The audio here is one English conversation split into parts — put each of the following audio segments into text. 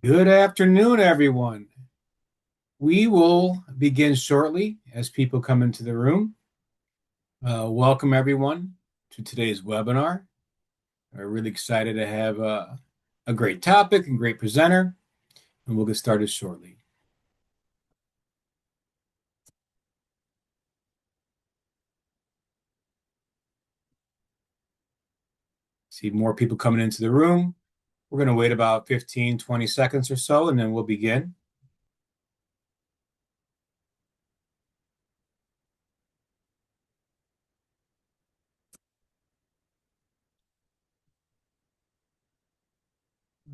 Good afternoon, everyone. We will begin shortly as people come into the room. Welcome, everyone, to today's webinar. We're really excited to have a great topic and great presenter, and we'll get started shortly. See more people coming into the room. We're going to wait about 15, 20 seconds or so, and then we'll begin.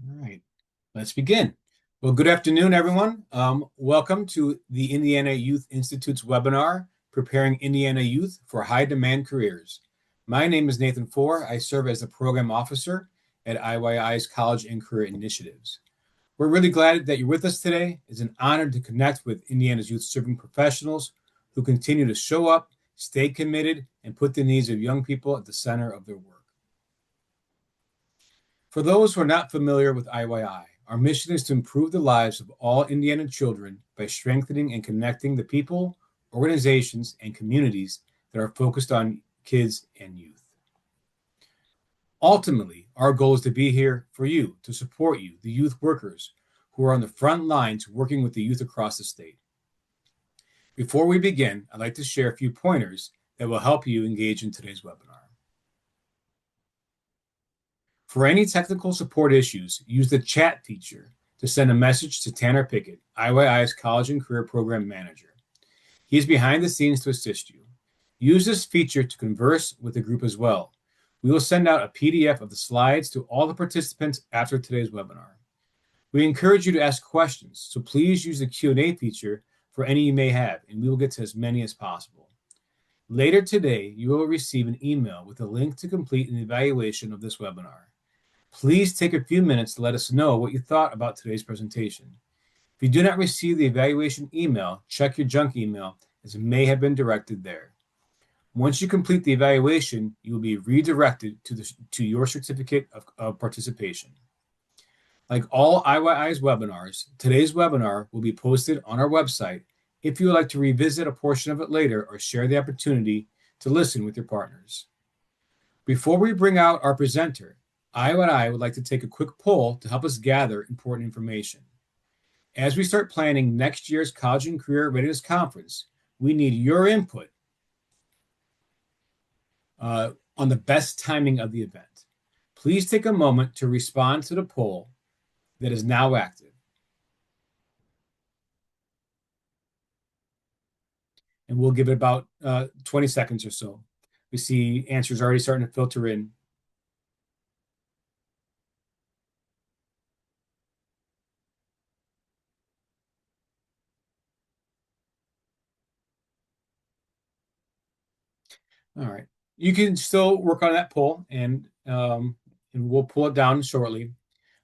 All right, let's begin. Well, good afternoon, everyone. Welcome to the Indiana Youth Institute's webinar, Preparing Indiana Youth for High Demand Careers. My name is Nathan Four. I serve as the Program Officer at IYI's College and Career Initiatives. We're really glad that you're with us today. It's an honor to connect with Indiana's youth serving professionals who continue to show up, stay committed, and put the needs of young people at the center of their work. For those who are not familiar with IYI, our mission is to improve the lives of all Indiana children by strengthening and connecting the people, organizations, and communities that are focused on kids and youth. Ultimately, our goal is to be here for you, to support you, the youth workers who are on the front lines working with the youth across the state. Before we begin, I'd like to share a few pointers that will help you engage in today's webinar. For any technical support issues, use the chat feature to send a message to Tanner Pickett, IYI's College and Career Program Manager. He's behind the scenes to assist you. Use this feature to converse with the group as well. We will send out a PDF of the slides to all the participants after today's webinar. We encourage you to ask questions, so please use the Q&A feature for any you may have, and we will get to as many as possible. Later today, you will receive an email with a link to complete an evaluation of this webinar. Please take a few minutes to let us know what you thought about today's presentation. If you do not receive the evaluation email, check your junk email, as it may have been directed there. Once you complete the evaluation, you will be redirected to your certificate of participation. Like all IYI's webinars, today's webinar will be posted on our website if you would like to revisit a portion of it later or share the opportunity to listen with your partners. Before we bring out our presenter, IYI would like to take a quick poll to help us gather important information. As we start planning next year's College and Career Readiness Conference, we need your input on the best timing of the event. Please take a moment to respond to the poll that is now active. And we'll give it about 20 seconds or so. We see answers already starting to filter in. All right. You can still work on that poll, and we'll pull it down shortly.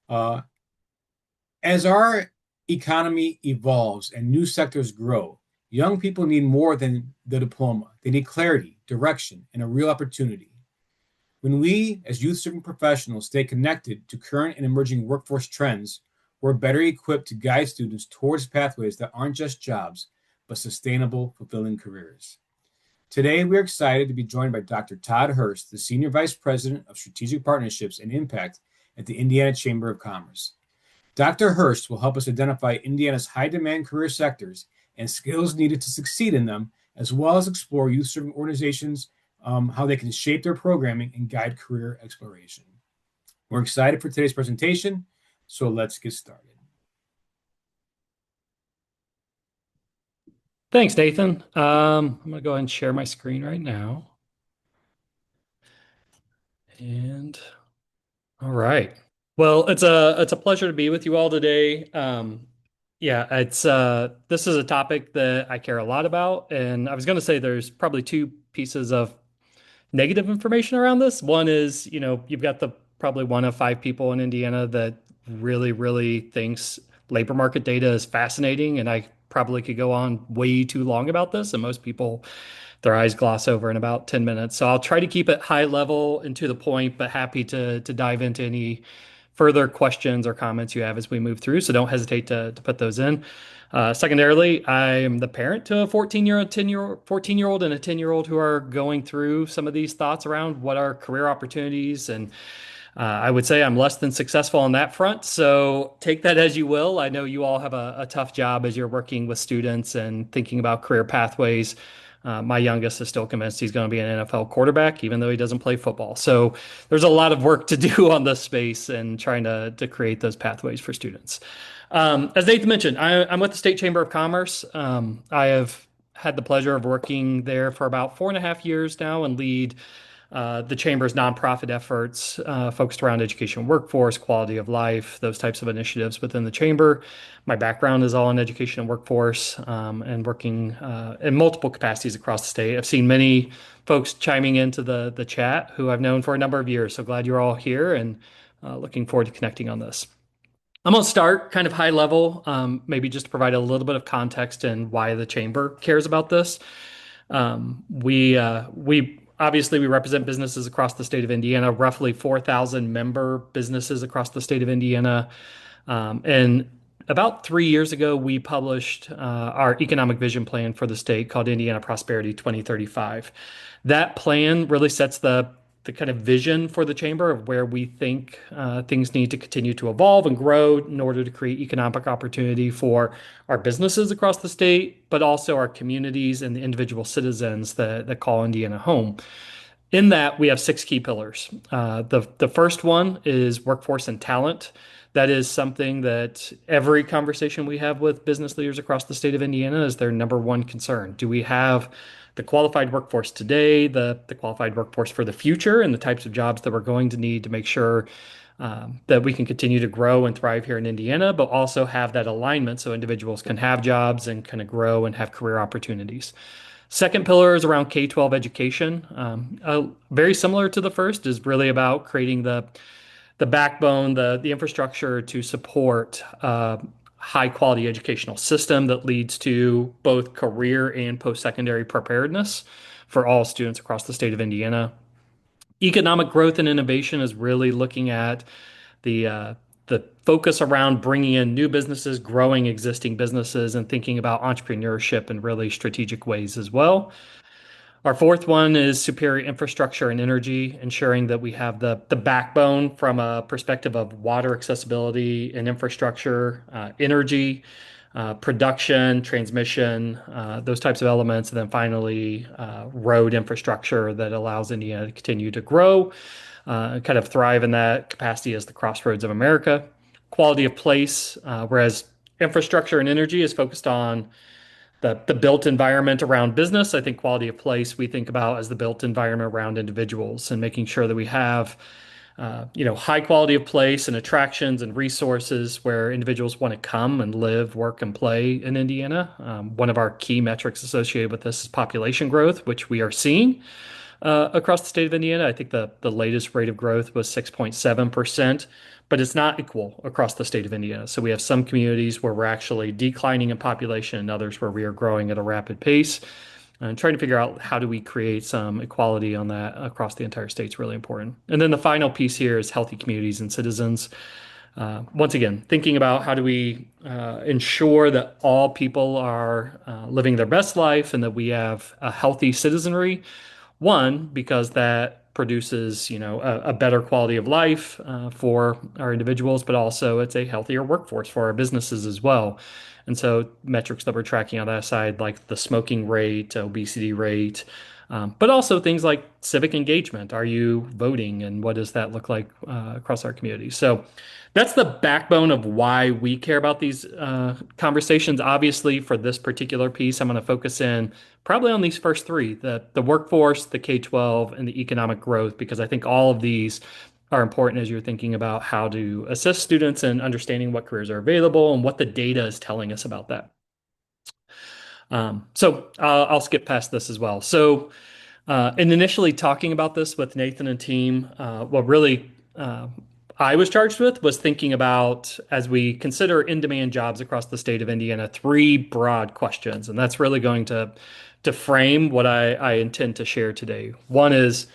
As our economy evolves and new sectors grow, young people need more than the diploma. They need clarity, direction, and a real opportunity. When we, as youth-serving professionals, stay connected to current and emerging workforce trends, we're better equipped to guide students towards pathways that aren't just jobs, but sustainable, fulfilling careers. Today, we're excited to be joined by Dr. Todd Hurst, the Senior Vice President of Strategic Partnerships and Impact at the Indiana Chamber of Commerce. Dr. Hurst will help us identify Indiana's high-demand career sectors and skills needed to succeed in them, as well as explore youth-serving organizations, how they can shape their programming and guide career exploration. We're excited for today's presentation, so let's get started. Thanks, Nathan. I'm going to go ahead and share my screen right now. And all right. Well, it's a pleasure to be with you all today. Yeah, this is a topic that I care a lot about, and I was going to say there's probably two pieces of negative information around this. One is, you've got the probably one of five people in Indiana that really, really thinks labor market data is fascinating, and I probably could go on way too long about this, and most people their eyes gloss over in about 10 minutes. So I'll try to keep it high level and to the point, but happy to dive into any further questions or comments you have as we move through. So don't hesitate to put those in. Secondarily, I am the parent to a 14-year-old, 10-year-old, 14-year-old, and a 10-year-old who are going through some of these thoughts around what are career opportunities. And I would say I'm less than successful on that front. So take that as you will. I know you all have a tough job as you're working with students and thinking about career pathways. My youngest is still convinced he's going to be an NFL quarterback, even though he doesn't play football. So there's a lot of work to do on this space and trying to create those pathways for students. As Nathan mentioned, I'm with the State Chamber of Commerce. I have had the pleasure of working there for about 4.5 years now and lead the Chamber's nonprofit efforts focused around education, workforce, quality of life, those types of initiatives within the Chamber. My background is all in education and workforce and working in multiple capacities across the state. I've seen many folks chiming into the chat who I've known for a number of years. So glad you're all here and looking forward to connecting on this. I'm going to start kind of high level, maybe just to provide a little bit of context and why the Chamber cares about this. We obviously we represent businesses across the state of Indiana, roughly 4,000 member businesses across the state of Indiana. And about 3 years ago, we published our economic vision plan for the state called Indiana Prosperity 2035. That plan really sets the kind of vision for the chamber of where we think things need to continue to evolve and grow in order to create economic opportunity for our businesses across the state, but also our communities and the individual citizens that call Indiana home. In that, we have 6 key pillars. The first one is workforce and talent. That is something that every conversation we have with business leaders across the state of Indiana is their number one concern. Do we have the qualified workforce today, the qualified workforce for the future, and the types of jobs that we're going to need to make sure that we can continue to grow and thrive here in Indiana, but also have that alignment so individuals can have jobs and kind of grow and have career opportunities. Second pillar is around K-12 education. Very similar to the first, is really about creating the backbone, the infrastructure to support high quality educational system that leads to both career and post-secondary preparedness for all students across the state of Indiana. Economic growth and innovation is really looking at the focus around bringing in new businesses, growing existing businesses, and thinking about entrepreneurship in really strategic ways as well. Our fourth one is superior infrastructure and energy, ensuring that we have the backbone from a perspective of water accessibility and infrastructure, energy, production, transmission, those types of elements. And then finally, road infrastructure that allows Indiana to continue to grow, kind of thrive in that capacity as the crossroads of America. Quality of place, whereas infrastructure and energy is focused on the built environment around business. I think quality of place we think about as the built environment around individuals and making sure that we have high quality of place and attractions and resources where individuals want to come and live, work, and play in Indiana. One of our key metrics associated with this is population growth, which we are seeing across the state of Indiana. I think the latest rate of growth was 6.7%, but it's not equal across the state of Indiana. So we have some communities where we're actually declining in population and others where we are growing at a rapid pace. And trying to figure out how do we create some equality on that across the entire state is really important. And then the final piece here is healthy communities and citizens. Once again, thinking about how do we ensure that all people are living their best life and that we have a healthy citizenry. One, because that produces, a better quality of life for our individuals, but also it's a healthier workforce for our businesses as well. And so metrics that we're tracking on that side, like the smoking rate, obesity rate, but also things like civic engagement. Are you voting, and what does that look like across our community? So that's the backbone of why we care about these conversations. Obviously, for this particular piece, I'm going to focus in probably on these first three, the workforce, the K-12, and the economic growth, because I think all of these are important as you're thinking about how to assess students and understanding what careers are available and what the data is telling us about that. So I'll skip past this as well. So in initially talking about this with Nathan and team, what really I was charged with was thinking about, as we consider in-demand jobs across the state of Indiana, three broad questions. And that's really going to frame what I intend to share today. One is,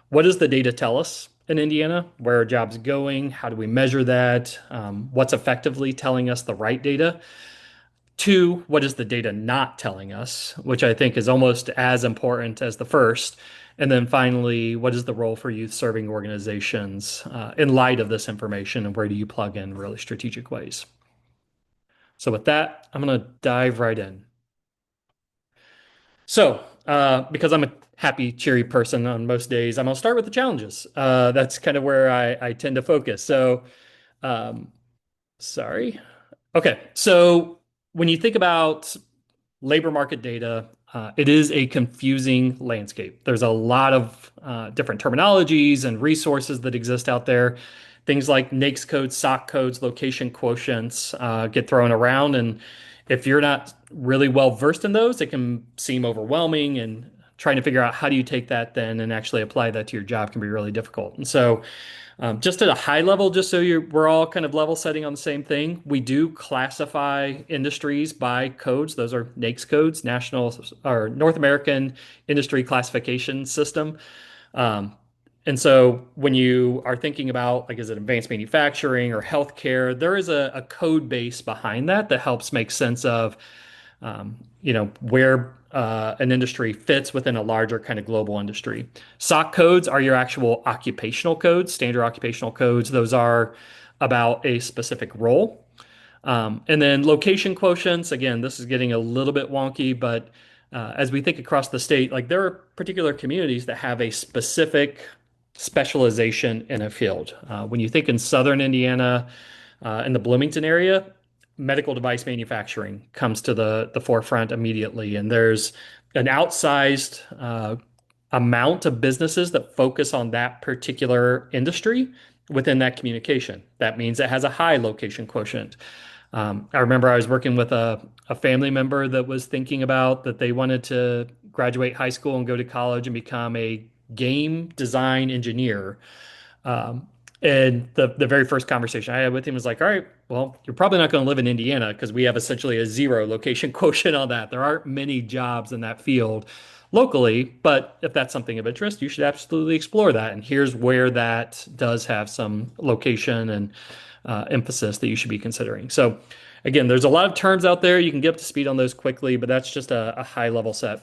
what does the data tell us? in Indiana? Where are jobs going? How do we measure that? What's effectively telling us the right data? Two, what is the data not telling us, which I think is almost as important as the first. And then finally, what is the role for youth serving organizations in light of this information, and where do you plug in really strategic ways? So, with that, I'm going to dive right in. So, because I'm a happy, cheery person on most days, I'm going to start with the challenges. That's kind of where I tend to focus. So, um, sorry. Okay. So, when you think about labor market data, it is a confusing landscape. There's a lot of different terminologies and resources that exist out there. Things like NAICS codes, SOC codes, location quotients get thrown around. And if you're not really well versed in those, it can seem overwhelming. And trying to figure out how do you take that then and actually apply that to your job can be really difficult. And so, just at a high level, just so we're all kind of level setting on the same thing, we do classify industries by codes. Those are NAICS codes, National or North American Industry Classification System. Um, and so when you are thinking about, like, is it advanced manufacturing or healthcare, there is a code base behind that that helps make sense of where an industry fits within a larger kind of global industry. SOC codes are your actual occupational codes, standard occupational codes. Those are about a specific role. And then location quotients, again, this is getting a little bit wonky, but as we think across the state, like there are particular communities that have a specific specialization in a field. When you think in southern Indiana, in the Bloomington area, medical device manufacturing comes to the forefront immediately. And there's an outsized amount of businesses that focus on that particular industry within that communication. That means it has a high location quotient. I remember I was working with a family member that was thinking about that they wanted to graduate high school and go to college and become a game design engineer. Um, and the very first conversation I had with him was like, all right, well, you're probably not going to live in Indiana because we have essentially a zero location quotient on that. There aren't many jobs in that field locally, but if that's something of interest, you should absolutely explore that. And here's where that does have some location and emphasis that you should be considering. So, again, there's a lot of terms out there. You can get up to speed on those quickly, but that's just a high level set.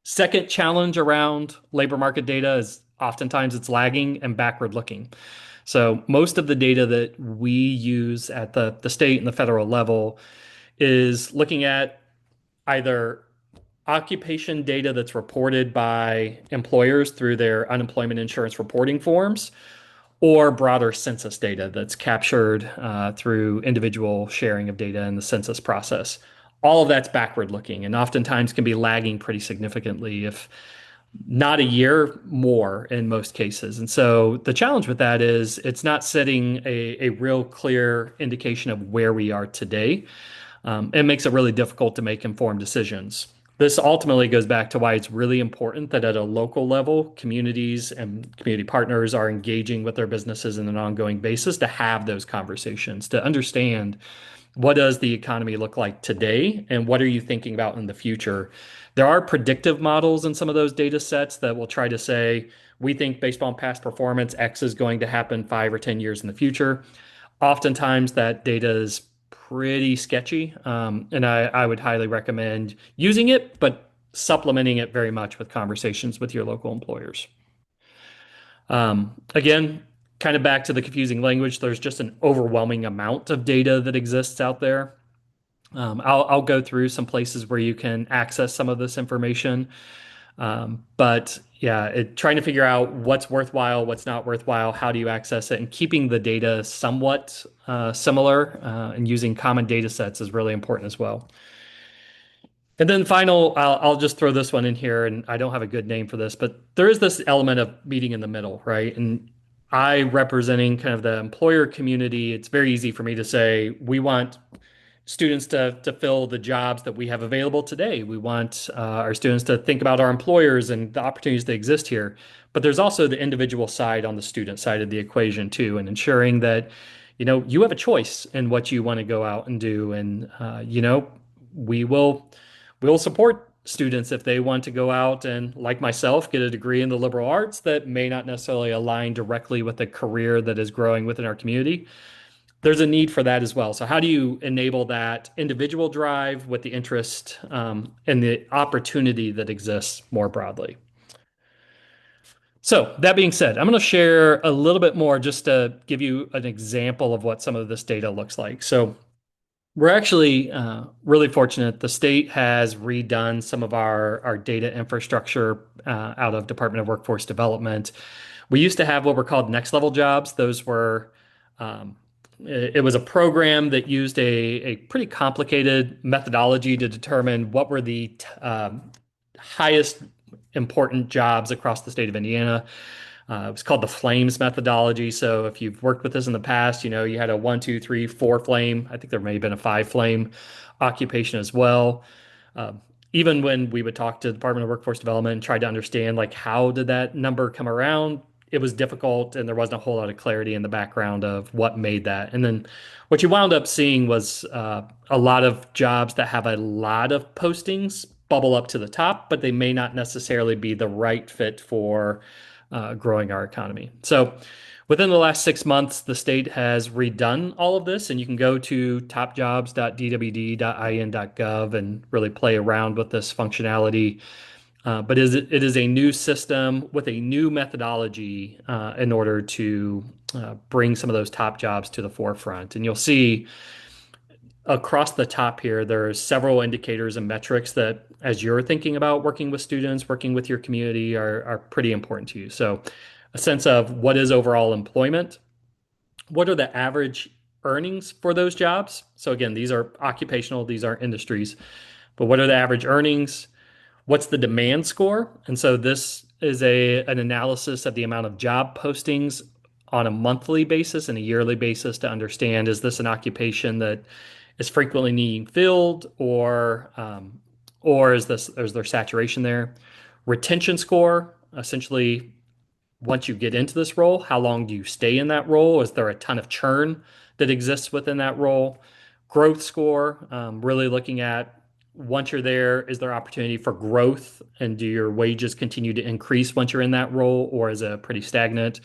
Second challenge around labor market data is oftentimes it's lagging and backward looking. So most of the data that we use at the state and the federal level is looking at either occupation data that's reported by employers through their unemployment insurance reporting forms or broader census data that's captured through individual sharing of data in the census process. All of that's backward looking and oftentimes can be lagging pretty significantly, if not a year, more in most cases. And so the challenge with that is it's not setting a real clear indication of where we are today. It makes it really difficult to make informed decisions. This ultimately goes back to why it's really important that at a local level, communities and community partners are engaging with their businesses on an ongoing basis to have those conversations, to understand what does the economy look like today and what are you thinking about in the future. There are predictive models in some of those data sets that will try to say, we think based on past performance, X is going to happen 5 or 10 years in the future. Oftentimes that data is pretty sketchy. And I would highly recommend using it, but supplementing it very much with conversations with your local employers. Again, kind of back to the confusing language, there's just an overwhelming amount of data that exists out there. I'll go through some places where you can access some of this information. But yeah, trying to figure out what's worthwhile, what's not worthwhile, how do you access it, and keeping the data somewhat similar and using common data sets is really important as well. And then final, I'll just throw this one in here, and I don't have a good name for this, but there is this element of meeting in the middle, right? And I representing kind of the employer community, it's very easy for me to say, we want students to fill the jobs that we have available today. We want our students to think about our employers and the opportunities that exist here. But there's also the individual side on the student side of the equation too, and ensuring that you have a choice in what you want to go out and do, and we will support students if they want to go out and, like myself, get a degree in the liberal arts that may not necessarily align directly with a career that is growing within our community. There's a need for that as well. So, how do you enable that individual drive with the interest and the opportunity that exists more broadly? So, that being said, I'm going to share a little bit more just to give you an example of what some of this data looks like. So, we're actually really fortunate. The state has redone some of our data infrastructure out of Department of Workforce Development. We used to have what were called next level jobs. Those were, it was a program that used a pretty complicated methodology to determine what were the highest important jobs across the state of Indiana. It was called the flames methodology. So if you've worked with this in the past, you know, you had a one, two, three, four flame. I think there may have been a five flame occupation as well. Uh, Even when we would talk to the Department of Workforce Development and try to understand like how did that number come around, it was difficult and there wasn't a whole lot of clarity in the background of what made that. And then what you wound up seeing was a lot of jobs that have a lot of postings bubble up to the top, but they may not necessarily be the right fit for growing our economy. So within the last 6 months, the state has redone all of this, and you can go to topjobs.dwd.in.gov and really play around with this functionality. But it is a new system with a new methodology in order to bring some of those top jobs to the forefront. And you'll see across the top here, there are several indicators and metrics that, as you're thinking about working with students, working with your community, are pretty important to you. So, a sense of what is overall employment, what are the average earnings for those jobs? So, again, these are occupational, these aren't industries, but what are the average earnings? What's the demand score? And so this is an analysis of the amount of job postings on a monthly basis and a yearly basis to understand, is this an occupation that is frequently needing filled, or is there saturation there? Retention score, essentially, once you get into this role, how long do you stay in that role? Is there a ton of churn that exists within that role? Growth score, really looking at once you're there, is there opportunity for growth, and do your wages continue to increase once you're in that role, or is it pretty stagnant?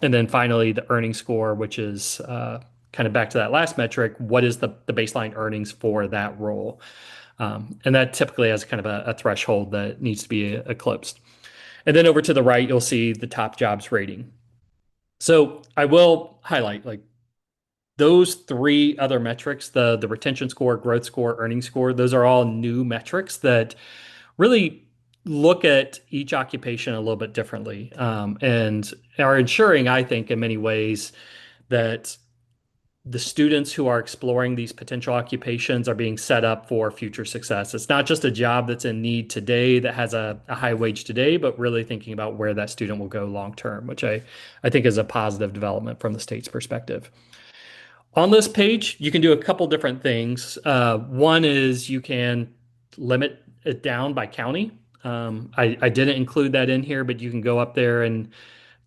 And then finally, the earning score, which is kind of back to that last metric. What is the baseline earnings for that role? And that typically has kind of a threshold that needs to be eclipsed. And then over to the right, you'll see the top jobs rating. So I will highlight like those three other metrics, the retention score, growth score, earnings score, those are all new metrics that really look at each occupation a little bit differently, and are ensuring, I think, in many ways, that the students who are exploring these potential occupations are being set up for future success. It's not just a job that's in need today that has a high wage today, but really thinking about where that student will go long term, which I think is a positive development from the state's perspective. On this page, you can do a couple different things. One is you can limit it down by county. I didn't include that in here, but you can go up there and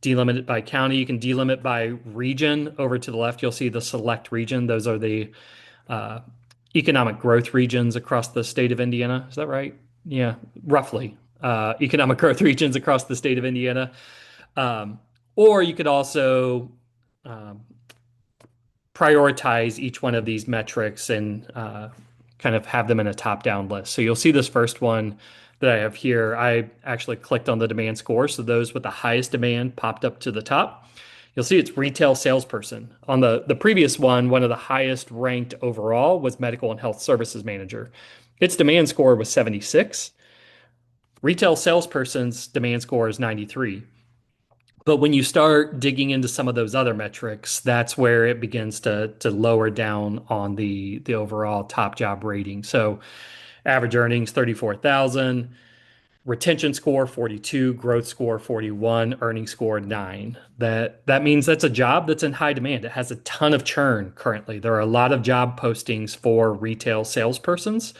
delimit it by county. You can delimit by region. Over to the left, you'll see the select region. Those are the uh, economic growth regions across the state of Indiana. Is that right? Yeah, roughly. Economic growth regions across the state of Indiana. Um, or you could also um, prioritize each one of these metrics and kind of have them in a top-down list. So you'll see this first one that I have here. I actually clicked on the demand score, so those with the highest demand popped up to the top. You'll see it's retail salesperson. On the previous one of the highest ranked overall was medical and health services manager. Its demand score was 76. Retail salesperson's demand score is 93. But when you start digging into some of those other metrics, that's where it begins to lower down on the overall top job rating. So average earnings 34,000, retention score 42, growth score 41, earning score 9. That means that's a job that's in high demand. It has a ton of churn currently. There are a lot of job postings for retail salespersons.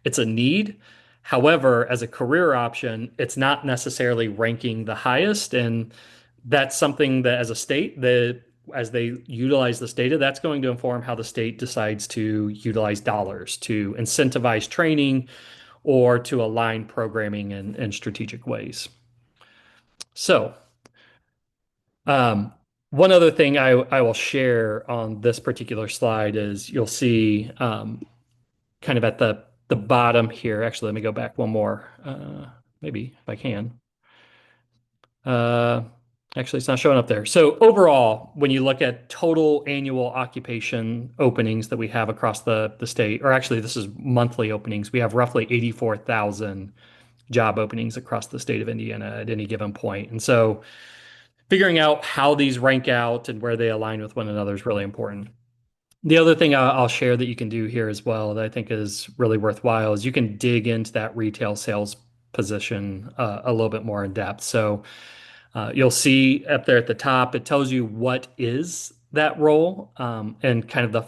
It's a need. However, as a career option, it's not necessarily ranking the highest, and that's something that as a state, that as they utilize this data, that's going to inform how the state decides to utilize dollars to incentivize training or to align programming in strategic ways. So, um, one other thing I will share on this particular slide is you'll see kind of at the bottom here. Actually, let me go back one more, maybe if I can. Uh, Actually, it's not showing up there. So overall, when you look at total annual occupation openings that we have across the state, or actually this is monthly openings, we have roughly 84,000 job openings across the state of Indiana at any given point. And so figuring out how these rank out and where they align with one another is really important. The other thing I'll share that you can do here as well that I think is really worthwhile is you can dig into that retail sales position a little bit more in depth. So you'll see up there at the top, it tells you what is that role and kind of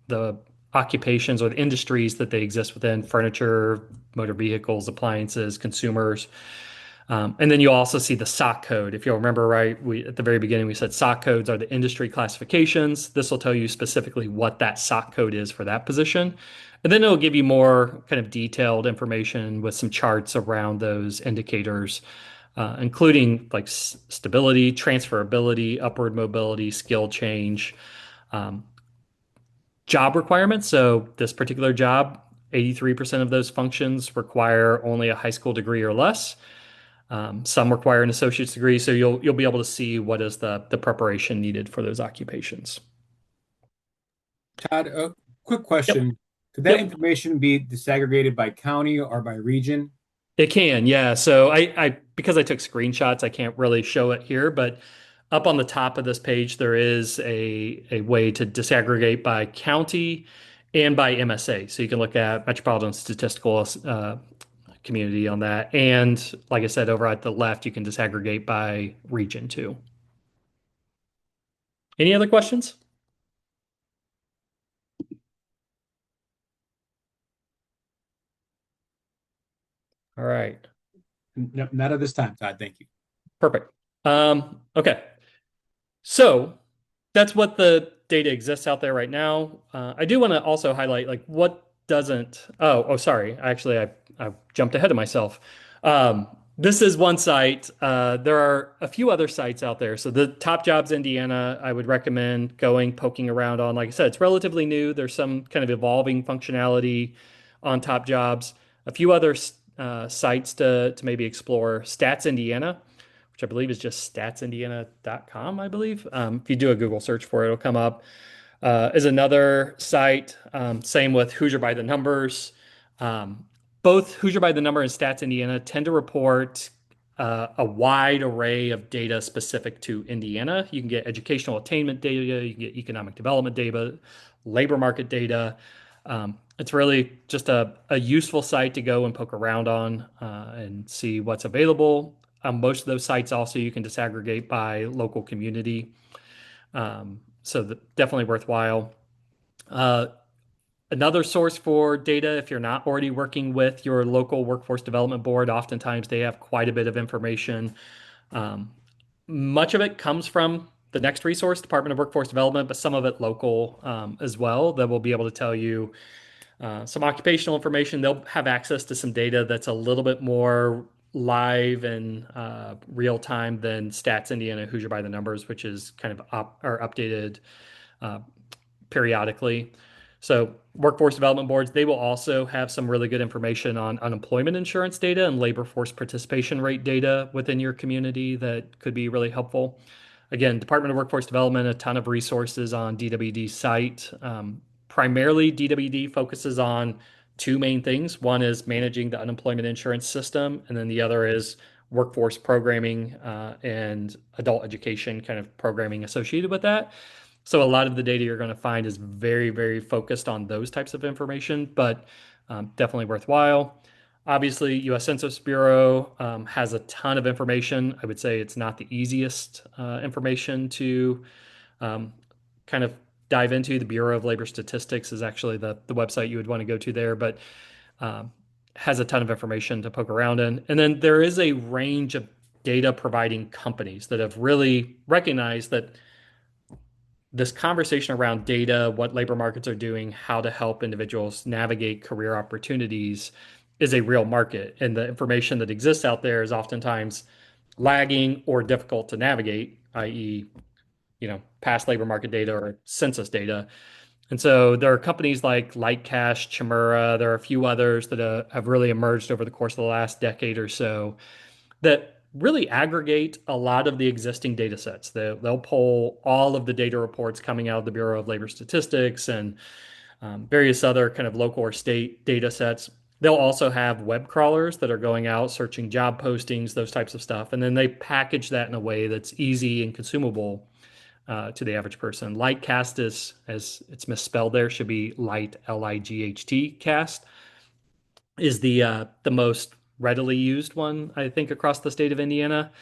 the occupations or the industries that they exist within: furniture, motor vehicles, appliances, consumers. And then you'll also see the SOC code. If you'll remember right, we at the very beginning we said SOC codes are the industry classifications. This will tell you specifically what that SOC code is for that position. And then it'll give you more kind of detailed information with some charts around those indicators, including like stability, transferability, upward mobility, skill change, um, job requirements. So this particular job, 83% of those functions require only a high school degree or less. Some require an associate's degree, so you'll be able to see what is the preparation needed for those occupations. Todd, a quick Yep. question. Could that Yep. information be disaggregated by county or by region? It can, yeah. So I because I took screenshots, I can't really show it here, but up on the top of this page, there is a way to disaggregate by county and by MSA. So you can look at Metropolitan Statistical Community on that. And like I said, over at the left, you can disaggregate by region too. Any other questions? All right. Not at this time, Todd. Thank you. Perfect. Okay. So that's what the data exists out there right now. I do want to also highlight like what doesn't. Oh, sorry. Actually, I jumped ahead of myself. Um, this is one site. There are a few other sites out there. So the Top Jobs Indiana, I would recommend going poking around on. Like I said, it's relatively new. There's some kind of evolving functionality on Top Jobs. A few other sites to maybe explore. Stats Indiana, which I believe is just statsindiana.com, I believe. If you do a Google search for it, it'll come up. Is another site. Same with Hoosier by the Numbers. Um, Both Hoosier by the Number and Stats Indiana tend to report a wide array of data specific to Indiana. You can get educational attainment data, you can get economic development data, labor market data. It's really just a useful site to go and poke around on and see what's available. Most of those sites also you can disaggregate by local community. So definitely worthwhile. Uh, Another source for data, if you're not already working with your local workforce development board, oftentimes they have quite a bit of information. Um, Much of it comes from the next resource, Department of Workforce Development, but some of it local as well that will be able to tell you some occupational information. They'll have access to some data that's a little bit more live and real time than Stats Indiana Hoosier by the Numbers, which is kind of or updated uh, periodically. So workforce development boards, they will also have some really good information on unemployment insurance data and labor force participation rate data within your community that could be really helpful. Again, Department of Workforce Development, a ton of resources on DWD's site. Primarily, DWD focuses on two main things. One is managing the unemployment insurance system, and then the other is workforce programming and adult education kind of programming associated with that. So a lot of the data you're going to find is very, very focused on those types of information, but definitely worthwhile. Obviously, U.S. Census Bureau has a ton of information. I would say it's not the easiest information to um, kind of dive into. The Bureau of Labor Statistics is actually the website you would want to go to there, but um, has a ton of information to poke around in. And then there is a range of data providing companies that have really recognized that this conversation around data, what labor markets are doing, how to help individuals navigate career opportunities is a real market, and the information that exists out there is oftentimes lagging or difficult to navigate, i.e., past labor market data or census data. And so there are companies like Lightcash, Chimera, there are a few others that have really emerged over the course of the last decade or so that really aggregate a lot of the existing data sets. They'll pull all of the data reports coming out of the Bureau of Labor Statistics and various other kind of local or state data sets. They'll also have web crawlers that are going out searching job postings, those types of stuff. And then they package that in a way that's easy and consumable to the average person. Lightcast is, as it's misspelled there, should be light, Light, cast, is the most readily used one, I think, across the state of Indiana.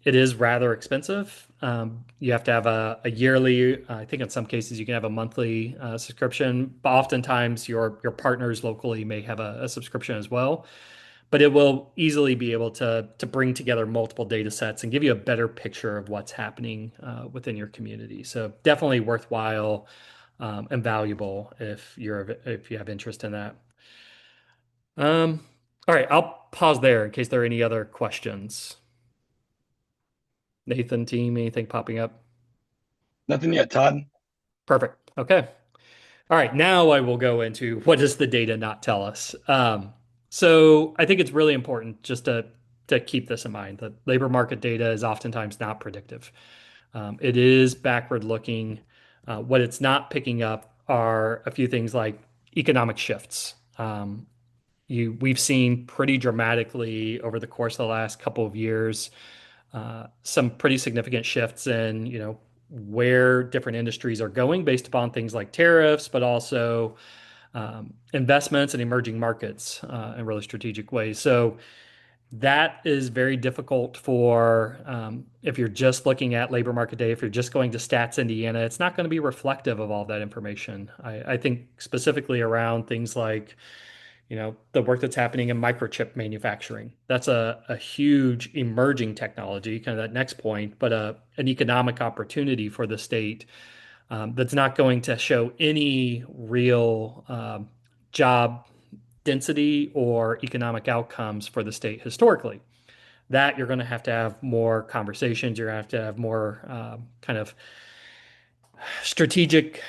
It is rather expensive. You have to have a yearly, I think in some cases you can have a monthly subscription, but oftentimes your partners locally may have a subscription as well. But it will easily be able to bring together multiple data sets and give you a better picture of what's happening within your community. So definitely worthwhile and valuable if you have interest in that. Um, all right, I'll pause there in case there are any other questions. Nathan, team, anything popping up? Nothing yet, Todd. Perfect. Okay. All right. Now I will go into what does the data not tell us? So I think it's really important just to keep this in mind that labor market data is oftentimes not predictive. It is backward looking. What it's not picking up are a few things like economic shifts. We've seen pretty dramatically over the course of the last couple of years some pretty significant shifts in, where different industries are going based upon things like tariffs, but also investments in emerging markets in really strategic ways. So that is very difficult for if you're just looking at labor market data, if you're just going to Stats Indiana, it's not going to be reflective of all that information. I think specifically around things like the work that's happening in microchip manufacturing. That's a huge emerging technology, kind of that next point, but an economic opportunity for the state that's not going to show any real job density or economic outcomes for the state historically. That you're going to have more conversations. You're going to have more kind of strategic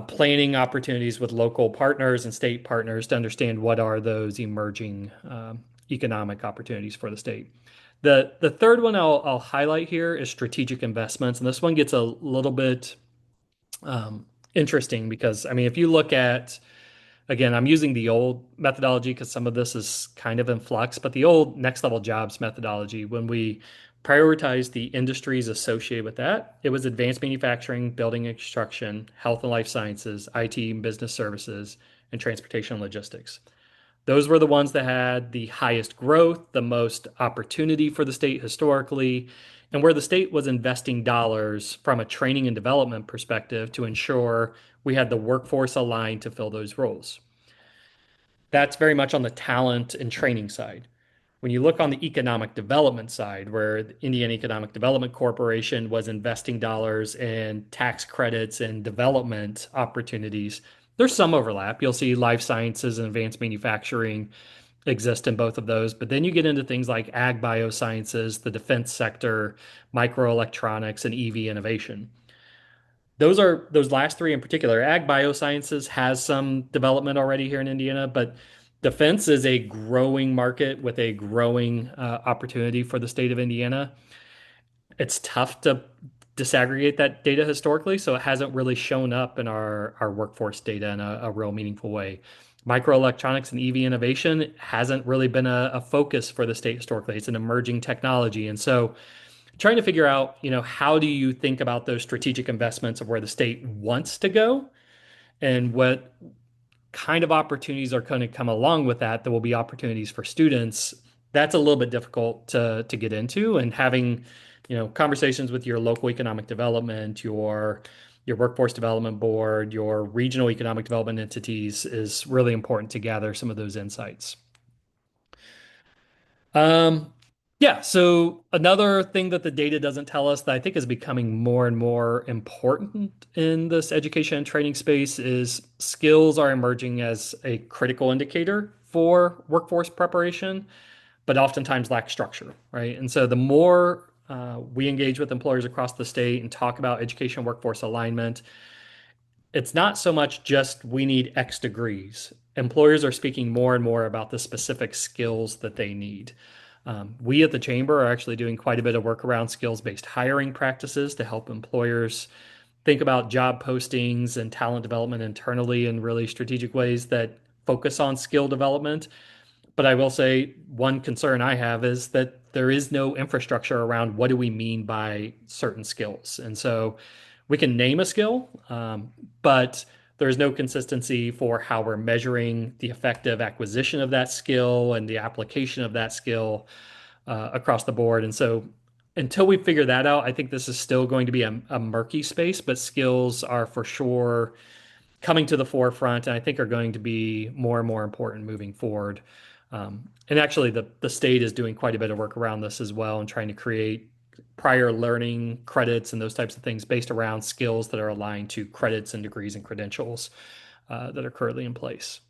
planning opportunities with local partners and state partners to understand what are those emerging economic opportunities for the state. The third one I'll highlight here is strategic investments, and this one gets a little bit interesting because I mean, if you look at again, I'm using the old methodology because some of this is kind of in flux, but the old next level jobs methodology, when we prioritized the industries associated with that, it was advanced manufacturing, building and construction, health and life sciences, IT and business services, and transportation and logistics. Those were the ones that had the highest growth, the most opportunity for the state historically, and where the state was investing dollars from a training and development perspective to ensure we had the workforce aligned to fill those roles. That's very much on the talent and training side. When you look on the economic development side, where the Indiana Economic Development Corporation was investing dollars in tax credits and development opportunities, there's some overlap. You'll see life sciences and advanced manufacturing exist in both of those. But then you get into things like ag biosciences, the defense sector, microelectronics, and EV innovation. Those last three in particular. Ag biosciences has some development already here in Indiana, but defense is a growing market with a growing opportunity for the state of Indiana. It's tough to disaggregate that data historically, so it hasn't really shown up in our workforce data in a real meaningful way. Microelectronics and EV innovation hasn't really been a focus for the state historically. It's an emerging technology. And so trying to figure out, how do you think about those strategic investments of where the state wants to go and what kind of opportunities are going to come along with that will be opportunities for students. That's a little bit difficult to get into, and having conversations with your local economic development, your workforce development board, your regional economic development entities is really important to gather some of those insights. Yeah, so another thing that the data doesn't tell us that I think is becoming more and more important in this education and training space is skills are emerging as a critical indicator for workforce preparation, but oftentimes lack structure, right? And so the more we engage with employers across the state and talk about education workforce alignment, it's not so much just we need X degrees. Employers are speaking more and more about the specific skills that they need. We at the Chamber are actually doing quite a bit of work around skills-based hiring practices to help employers think about job postings and talent development internally in really strategic ways that focus on skill development. But I will say one concern I have is that there is no infrastructure around what do we mean by certain skills. And so we can name a skill, but there's no consistency for how we're measuring the effective acquisition of that skill and the application of that skill across the board. And so until we figure that out, I think this is still going to be a murky space, but skills are for sure coming to the forefront, and I think are going to be more and more important moving forward. And actually, the state is doing quite a bit of work around this as well and trying to create prior learning credits and those types of things based around skills that are aligned to credits and degrees and credentials that are currently in place.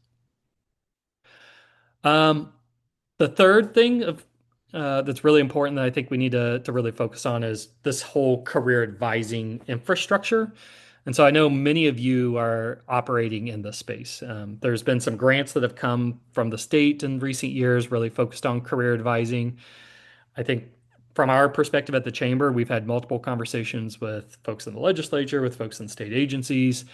Um, the third thing that's really important that I think we need to really focus on is this whole career advising infrastructure. And so I know many of you are operating in this space. There's been some grants that have come from the state in recent years, really focused on career advising. I think from our perspective at the chamber, we've had multiple conversations with folks in the legislature, with folks in state agencies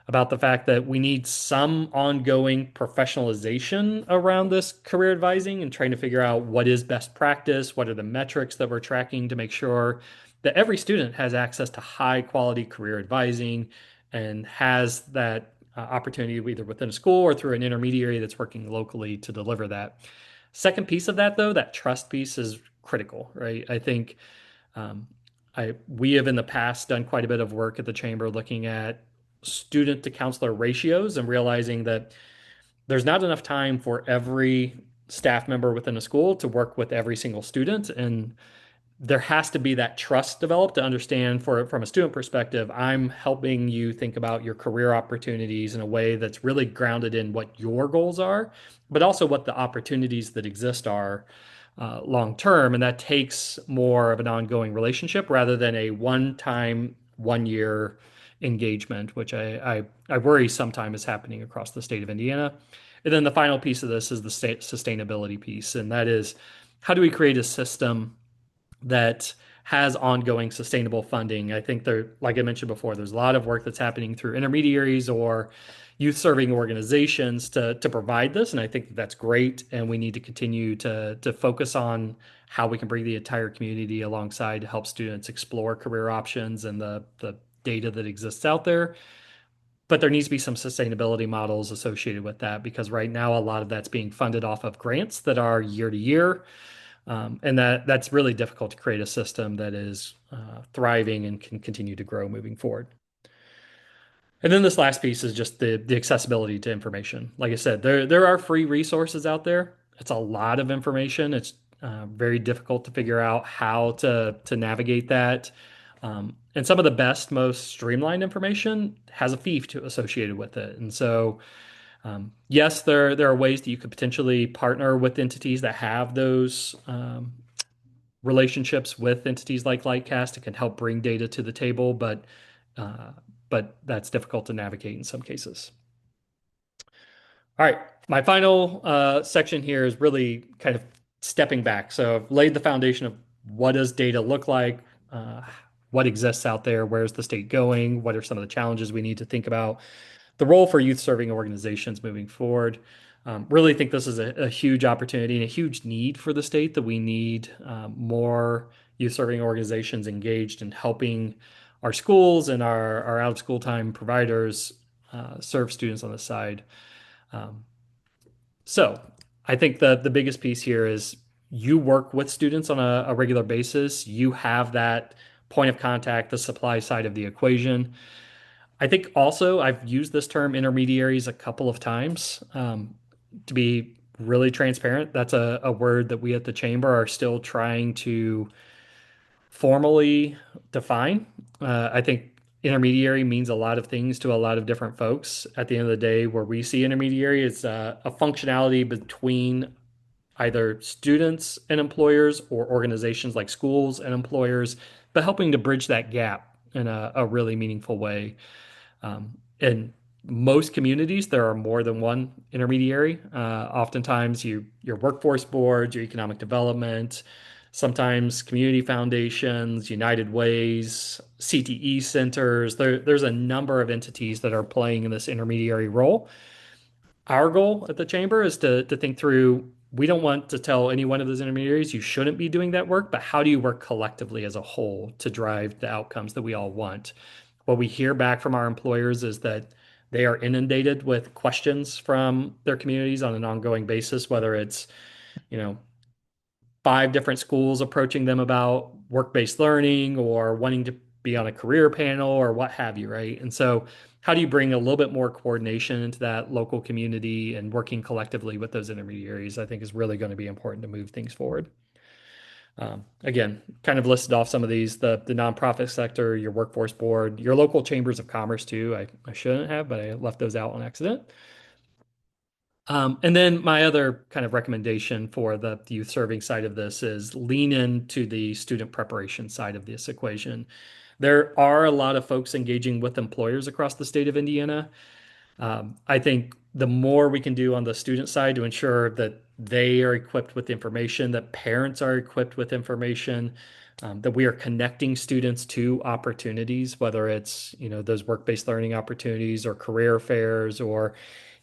about the fact that we need some ongoing professionalization around this career advising and trying to figure out what is best practice, what are the metrics that we're tracking to make sure that every student has access to high quality career advising and has that opportunity either within a school or through an intermediary that's working locally to deliver that. Second piece of that, though, that trust piece is critical, right? I think um, we have in the past done quite a bit of work at the chamber looking at student to counselor ratios and realizing that there's not enough time for every staff member within a school to work with every single student. And there has to be that trust developed to understand from a student perspective, I'm helping you think about your career opportunities in a way that's really grounded in what your goals are, but also what the opportunities that exist are long term. And that takes more of an ongoing relationship rather than a one time, 1 year engagement, which I worry sometimes is happening across the state of Indiana. And then the final piece of this is the state sustainability piece. And that is how do we create a system that has ongoing sustainable funding? I think there, like I mentioned before, there's a lot of work that's happening through intermediaries or youth serving organizations to provide this. And I think that's great. And we need to continue to focus on how we can bring the entire community alongside to help students explore career options and the data that exists out there. But there needs to be some sustainability models associated with that because right now a lot of that's being funded off of grants that are year to year. And that's really difficult to create a system that is thriving and can continue to grow moving forward. And then this last piece is just the accessibility to information. Like I said, there are free resources out there. It's a lot of information. It's very difficult to figure out how to navigate that. And some of the best, most streamlined information has a fee associated with it. And so, yes, there are ways that you could potentially partner with entities that have those relationships with entities like Lightcast. It can help bring data to the table, uh, but that's difficult to navigate in some cases. All right, my final section here is really kind of stepping back. So I've laid the foundation of what does data look like, uh, what exists out there, where's the state going, what are some of the challenges we need to think about, the role for youth serving organizations moving forward. Really think this is a huge opportunity and a huge need for the state that we need more youth serving organizations engaged in helping our schools and our out of school time providers serve students on the side. Um, so I think the biggest piece here is you work with students on a regular basis. You have that point of contact, the supply side of the equation. I think also I've used this term intermediaries a couple of times. To be really transparent, that's a word that we at the chamber are still trying to formally define. I think intermediary means a lot of things to a lot of different folks. At the end of the day, where we see intermediary, it's a functionality between either students and employers or organizations like schools and employers, but helping to bridge that gap in a really meaningful way. In most communities, there are more than one intermediary. Oftentimes, your workforce boards, your economic development, sometimes community foundations, United Ways, CTE centers. There's a number of entities that are playing in this intermediary role. Our goal at the chamber is to think through, we don't want to tell any one of those intermediaries you shouldn't be doing that work, but how do you work collectively as a whole to drive the outcomes that we all want? What we hear back from our employers is that they are inundated with questions from their communities on an ongoing basis, whether it's, you know, five different schools approaching them about work-based learning or wanting to be on a career panel or what have you, right? And so, how do you bring a little bit more coordination into that local community and working collectively with those intermediaries, I think is really going to be important to move things forward. Again, kind of listed off some of these, the nonprofit sector, your workforce board, your local chambers of commerce too. I shouldn't have, but I left those out on accident. And then my other kind of recommendation for the youth serving side of this is lean into the student preparation side of this equation. There are a lot of folks engaging with employers across the state of Indiana. I think the more we can do on the student side to ensure that they are equipped with information, that parents are equipped with information, that we are connecting students to opportunities, whether it's, those work-based learning opportunities or career fairs or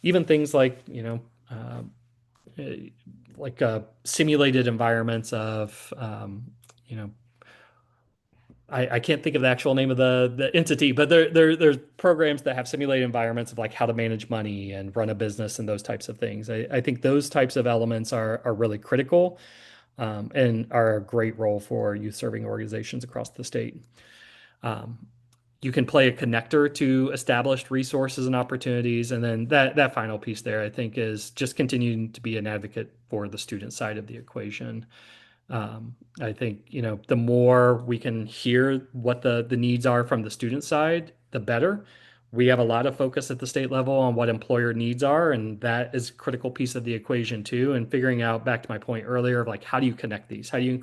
even things like, simulated environments of, you know, I can't think of the actual name of the entity, but there's programs that have simulated environments of like how to manage money and run a business and those types of things. I think those types of elements are really critical, and are a great role for youth serving organizations across the state. Um, you can play a connector to established resources and opportunities. And then that final piece there, I think, is just continuing to be an advocate for the student side of the equation. I think, the more we can hear what the needs are from the student side, the better. We have a lot of focus at the state level on what employer needs are, and that is a critical piece of the equation too. And figuring out, back to my point earlier, of like, how do you connect these? How do you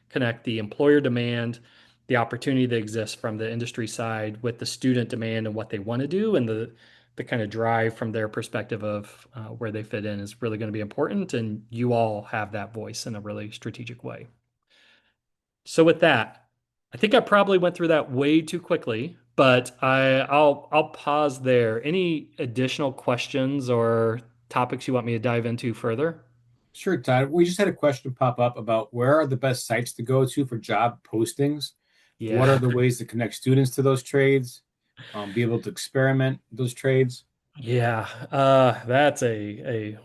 connect the employer demand, the opportunity that exists from the industry side with the student demand and what they want to do, and the kind of drive from their perspective of where they fit in is really going to be important. And you all have that voice in a really strategic way. So with that, I think I probably went through that way too quickly, but I'll pause there. Any additional questions or topics you want me to dive into further? Sure, Todd. We just had a question pop up about where are the best sites to go to for job postings? What are Yeah. the ways to connect students to those trades? Be able to experiment with those trades? Yeah, that's a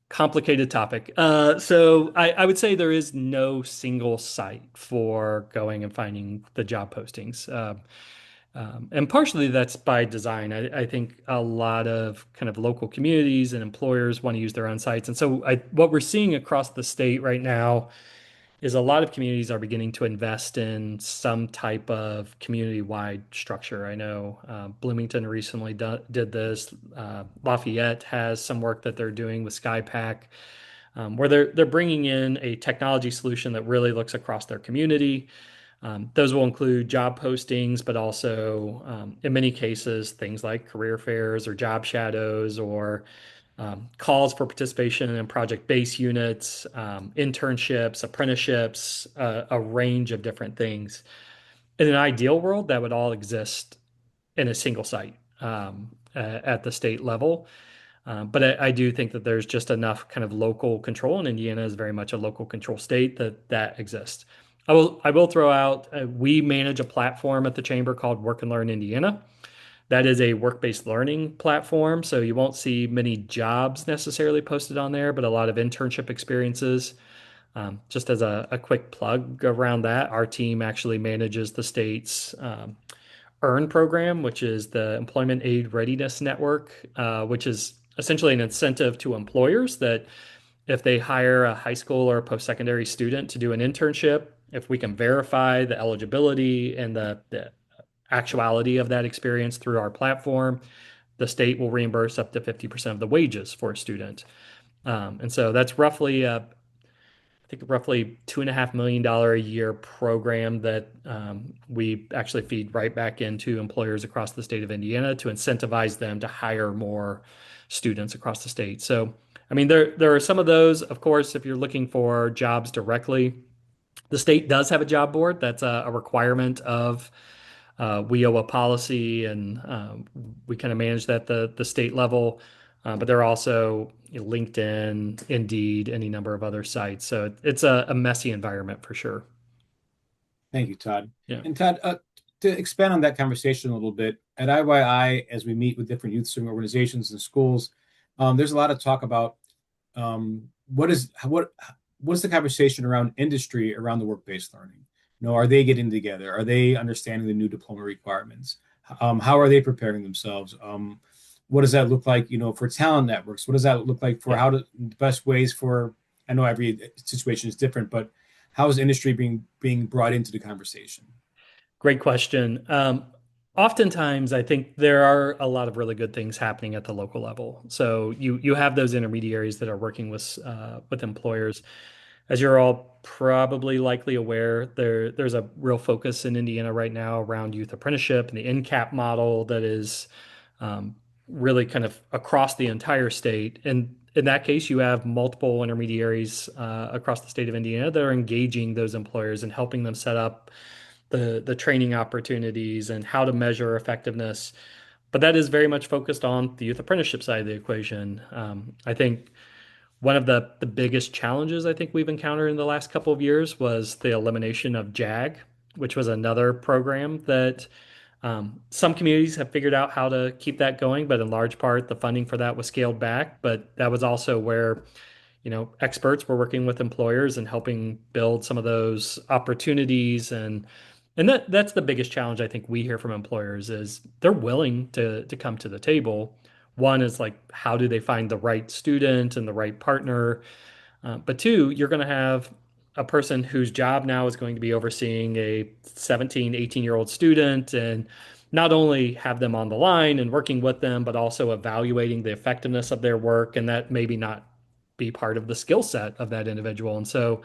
complicated topic. So I would say there is no single site for going and finding the job postings. And partially that's by design. I think a lot of kind of local communities and employers want to use their own sites. And so what we're seeing across the state right now is a lot of communities are beginning to invest in some type of community-wide structure. I know Bloomington recently did this. Lafayette has some work that they're doing with SkyPack, where they're bringing in a technology solution that really looks across their community. Those will include job postings, but also, in many cases, things like career fairs or job shadows or calls for participation in project-based units, internships, apprenticeships, a range of different things. In an ideal world, that would all exist in a single site at the state level. But I do think that there's just enough kind of local control, and Indiana is very much a local control state that exists. I will throw out, we manage a platform at the chamber called Work and Learn Indiana. That is a work-based learning platform, so you won't see many jobs necessarily posted on there, but a lot of internship experiences. Just as a quick plug around that, our team actually manages the state's EARN program, which is the Employment Aid Readiness Network, which is essentially an incentive to employers that if they hire a high school or a post-secondary student to do an internship, if we can verify the eligibility and the actuality of that experience through our platform, the state will reimburse up to 50% of the wages for a student. And so that's roughly, I think, roughly $2.5 million a year program that we actually feed right back into employers across the state of Indiana to incentivize them to hire more students across the state. So, I mean, there are some of those. Of course, if you're looking for jobs directly, the state does have a job board. That's a requirement of WIOA policy, and we kind of manage that the state level. But there are also LinkedIn, Indeed, any number of other sites. So it's a messy environment for sure. Thank you, Todd. Yeah, And Todd, to expand on that conversation a little bit, at IYI, as we meet with different youth serving organizations and schools, there's a lot of talk about what is the conversation around industry around the work-based learning? Are they getting together? Are they understanding the new diploma requirements? How are they preparing themselves? What does that look like, for talent networks? What does that look like for yeah. the best ways for, I know every situation is different, but how is industry being brought into the conversation? Great question. Oftentimes, I think there are a lot of really good things happening at the local level. So you have those intermediaries that are working with employers. As you're all probably likely aware, there's a real focus in Indiana right now around youth apprenticeship and the NCAP model that is um, really kind of across the entire state. And in that case, you have multiple intermediaries across the state of Indiana that are engaging those employers and helping them set up the training opportunities and how to measure effectiveness. But that is very much focused on the youth apprenticeship side of the equation. I think one of the biggest challenges I think we've encountered in the last couple of years was the elimination of JAG, which was another program that some communities have figured out how to keep that going, but in large part, the funding for that was scaled back. But that was also where, experts were working with employers and helping build some of those opportunities, and that's the biggest challenge I think we hear from employers is they're willing to come to the table. One is like, how do they find the right student and the right partner? But two, you're going to have a person whose job now is going to be overseeing a 17, 18-year-old student and not only have them on the line and working with them, but also evaluating the effectiveness of their work. And that maybe not be part of the skill set of that individual. And so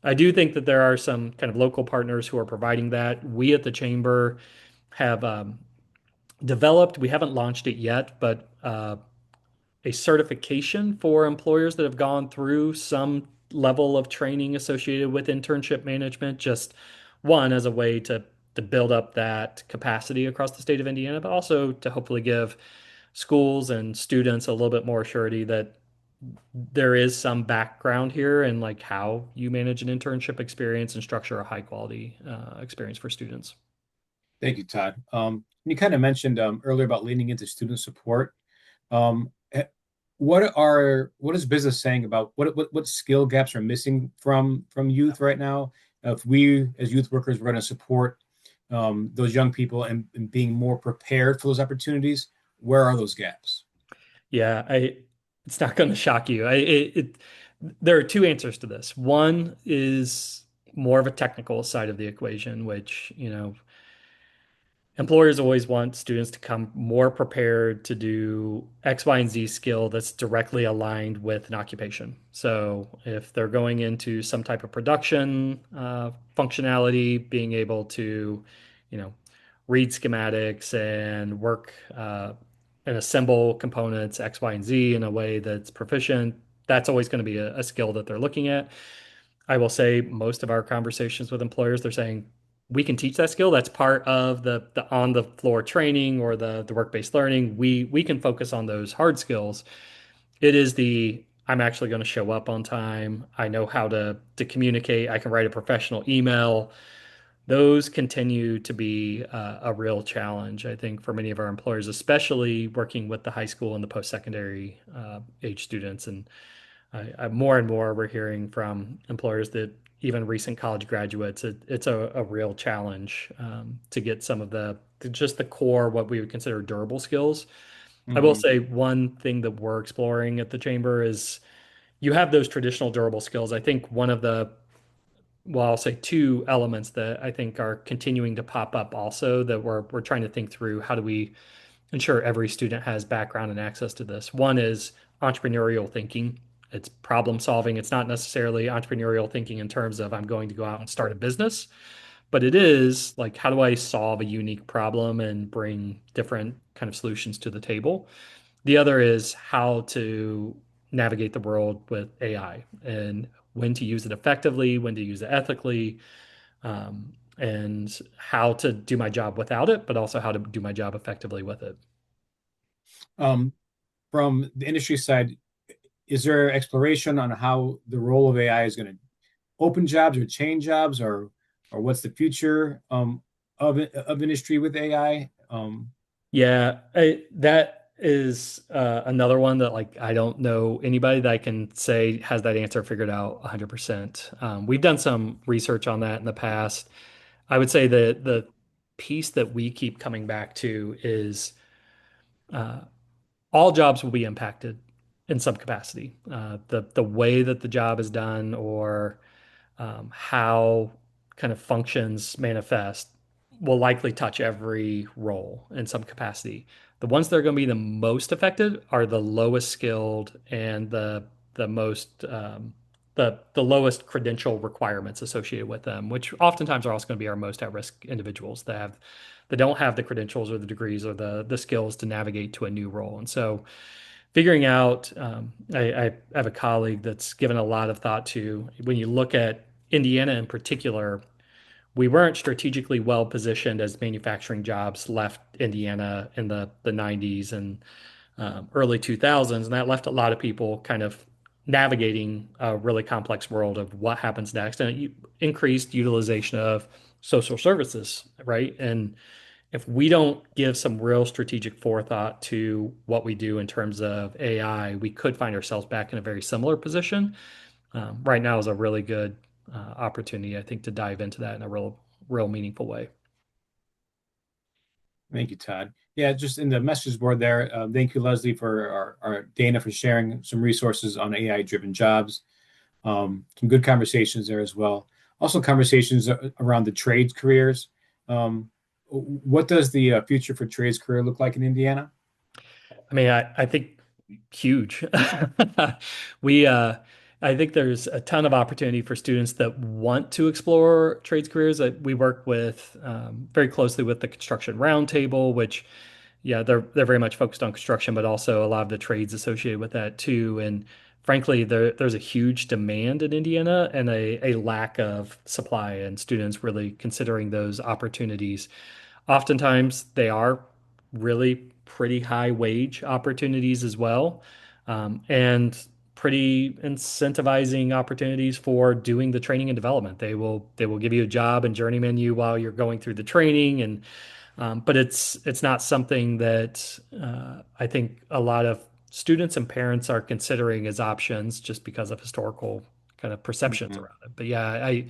I do think that there are some kind of local partners who are providing that. We at the Chamber have developed, we haven't launched it yet, but a certification for employers that have gone through some level of training associated with internship management, just one as a way to build up that capacity across the state of Indiana, but also to hopefully give schools and students a little bit more surety that there is some background here and like how you manage an internship experience and structure a high quality experience for students. Thank you, Todd. You kind of mentioned earlier about leaning into student support. Um, eh, what is business saying about what skill gaps are missing from youth right now? If we as youth workers were going to support those young people and being more prepared for those opportunities, where are those gaps? Yeah, it's not going to shock you. There are two answers to this. One is more of a technical side of the equation, which, employers always want students to come more prepared to do X, Y, and Z skill that's directly aligned with an occupation. So if they're going into some type of production functionality, being able to, you know, read schematics and work and assemble components X, Y, and Z in a way that's proficient, that's always going to be a skill that they're looking at. I will say most of our conversations with employers, they're saying we can teach that skill. That's part of the on the floor training or the work-based learning. We can focus on those hard skills. It is the I'm actually going to show up on time. I know how to communicate. I can write a professional email. Those continue to be a real challenge, I think, for many of our employers, especially working with the high school and the post-secondary age students. And more and more we're hearing from employers that even recent college graduates, it's a real challenge to get some of just the core, what we would consider durable skills. I will Hmm. say one thing that we're exploring at the chamber is you have those traditional durable skills. I think one of well, I'll say two elements that I think are continuing to pop up also that we're trying to think through how do we ensure every student has background and access to this. One is entrepreneurial thinking. It's problem solving. It's not necessarily entrepreneurial thinking in terms of I'm going to go out and start a business, but it is like how do I solve a unique problem and bring different kind of solutions to the table. The other is how to navigate the world with AI and when to use it effectively, when to use it ethically, and how to do my job without it, but also how to do my job effectively with it. Um, from the industry side, is there exploration on how the role of AI is going to open jobs or change jobs, or what's the future of industry with AI? Yeah, that is another one that like I don't know anybody that I can say has that answer figured out 100%. We've done some research on that in the past. I would say that the piece that we keep coming back to is uh, all jobs will be impacted in some capacity. The way that the job is done or how kind of functions manifest will likely touch every role in some capacity. The ones that are going to be the most affected are the lowest skilled and the most the lowest credential requirements associated with them, which oftentimes are also going to be our most at-risk individuals that don't have the credentials or the degrees or the skills to navigate to a new role. And so figuring out, I have a colleague that's given a lot of thought to when you look at Indiana in particular, we weren't strategically well positioned as manufacturing jobs left Indiana in the 90s and early 2000s. And that left a lot of people kind of navigating a really complex world of what happens next and increased utilization of social services, right? And if we don't give some real strategic forethought to what we do in terms of AI, we could find ourselves back in a very similar position. Right now is a really good opportunity, I think, to dive into that in a real meaningful way. Thank you, Todd. Yeah, just in the message board there. Thank you, Leslie, for our Dana for sharing some resources on AI-driven jobs. Some good conversations there as well. Also, conversations around the trades careers. What does the future for trades career look like in Indiana? I mean, I think huge. We I think there's a ton of opportunity for students that want to explore trades careers. We work with very closely with the Construction Roundtable, which yeah, they're very much focused on construction, but also a lot of the trades associated with that too. And frankly, there's a huge demand in Indiana and a lack of supply, and students really considering those opportunities. Oftentimes, they are really pretty high wage opportunities as well, and pretty incentivizing opportunities for doing the training and development. They will give you a job and journeyman you while you're going through the training, and but it's not something that I think a lot of students and parents are considering as options just because of historical kind of perceptions Mhm. around it. But yeah, I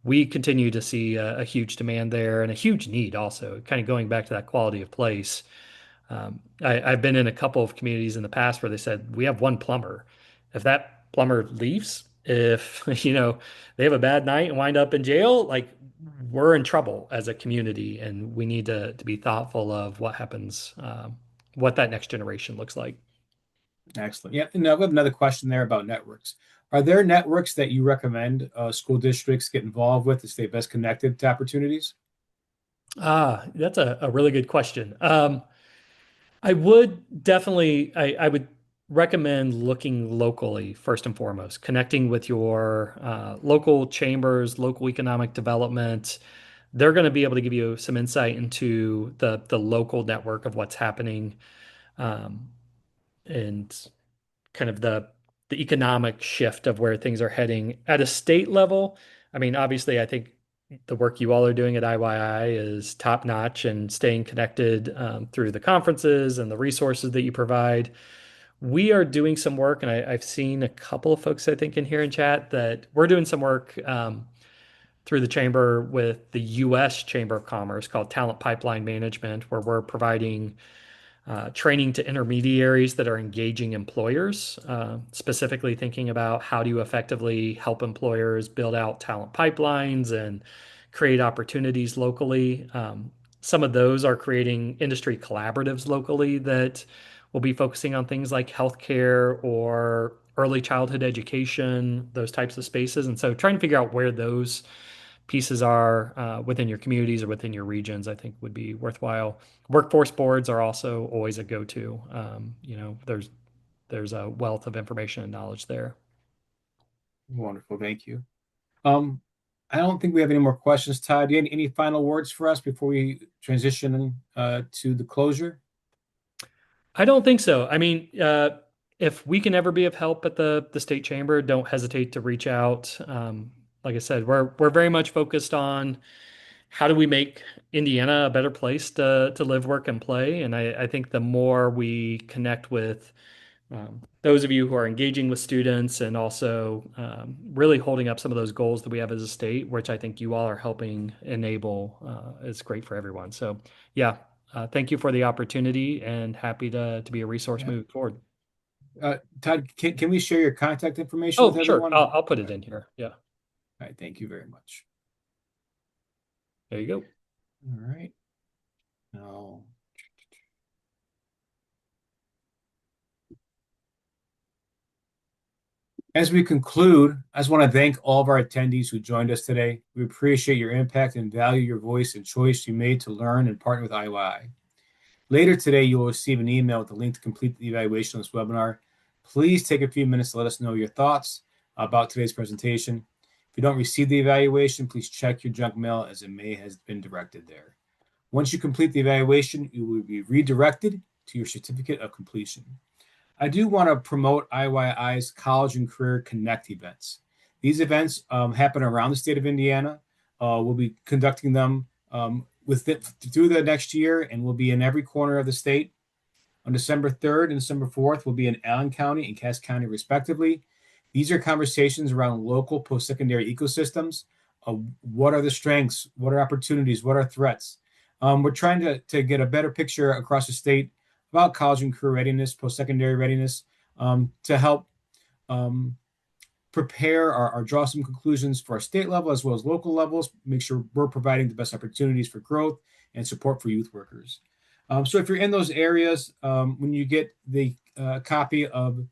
we continue to see a huge demand there and a huge need also, kind of going back to that quality of place. I've been in a couple of communities in the past where they said, we have one plumber. If that plumber leaves, if they have a bad night and wind up in jail, like we're in trouble as a community, and we need to be thoughtful of what happens, what that next generation looks like. Excellent. Yeah, and we have another question there about networks. Are there networks that you recommend school districts get involved with to stay best connected to opportunities? That's a really good question. I would definitely, I would recommend looking locally first and foremost, connecting with your local chambers, local economic development. They're going to be able to give you some insight into the local network of what's happening, um, and kind of the economic shift of where things are heading at a state level. I mean, obviously, I think the work you all are doing at IYI is top notch and staying connected through the conferences and the resources that you provide. We are doing some work, and I've seen a couple of folks, I think, in here in chat that we're doing some work through the chamber with the U.S. Chamber of Commerce called Talent Pipeline Management, where we're providing training to intermediaries that are engaging employers, specifically thinking about how do you effectively help employers build out talent pipelines and create opportunities locally. Some of those are creating industry collaboratives locally that will be focusing on things like healthcare or early childhood education, those types of spaces. And so trying to figure out where those pieces are within your communities or within your regions, I think would be worthwhile. Workforce boards are also always a go-to. There's a wealth of information and knowledge there. Wonderful. Thank you. Um, I don't think we have any more questions, Todd. Do you have any final words for us before we transition to the closure? I don't think so. I mean, if we can ever be of help at the state chamber, don't hesitate to reach out. Like I said, we're very much focused on how do we make Indiana a better place to live, work, and play. And I think the more we connect with those of you who are engaging with students and also really holding up some of those goals that we have as a state, which I think you all are helping enable, is great for everyone. So, yeah, thank you for the opportunity and happy to be a resource Yeah. moving forward. Todd, can we share your contact information with Oh, sure. everyone? I'll put it in here. Yeah. All right. Thank you very much. There you go. All right. Now, as we conclude, I just want to thank all of our attendees who joined us today. We appreciate your impact and value your voice and choice you made to learn and partner with IYI. Later today, you will receive an email with a link to complete the evaluation of this webinar. Please take a few minutes to let us know your thoughts about today's presentation. If you don't receive the evaluation, please check your junk mail as it may have been directed there. Once you complete the evaluation, you will be redirected to your certificate of completion. I do want to promote IYI's College and Career Connect events. These events happen around the state of Indiana. We'll be conducting them through the next year, and we'll be in every corner of the state. On December 3rd and December 4th, we'll be in Allen County and Cass County, respectively. These are conversations around local post-secondary ecosystems. What are the strengths? What are opportunities? What are threats? We're trying to get a better picture across the state about college and career readiness, post-secondary readiness, to help prepare or draw some conclusions for our state level as well as local levels, make sure we're providing the best opportunities for growth and support for youth workers. So if you're in those areas, when you get the copy of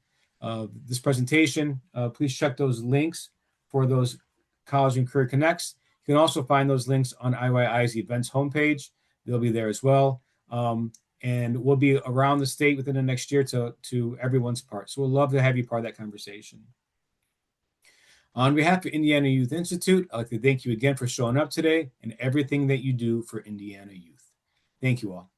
this presentation, please check those links for those College and Career Connects. You can also find those links on IYI's events homepage. They'll be there as well. And we'll be around the state within the next year to everyone's part. So we'll love to have you part of that conversation. On behalf of Indiana Youth Institute, I'd like to thank you again for showing up today and everything that you do for Indiana youth. Thank you all.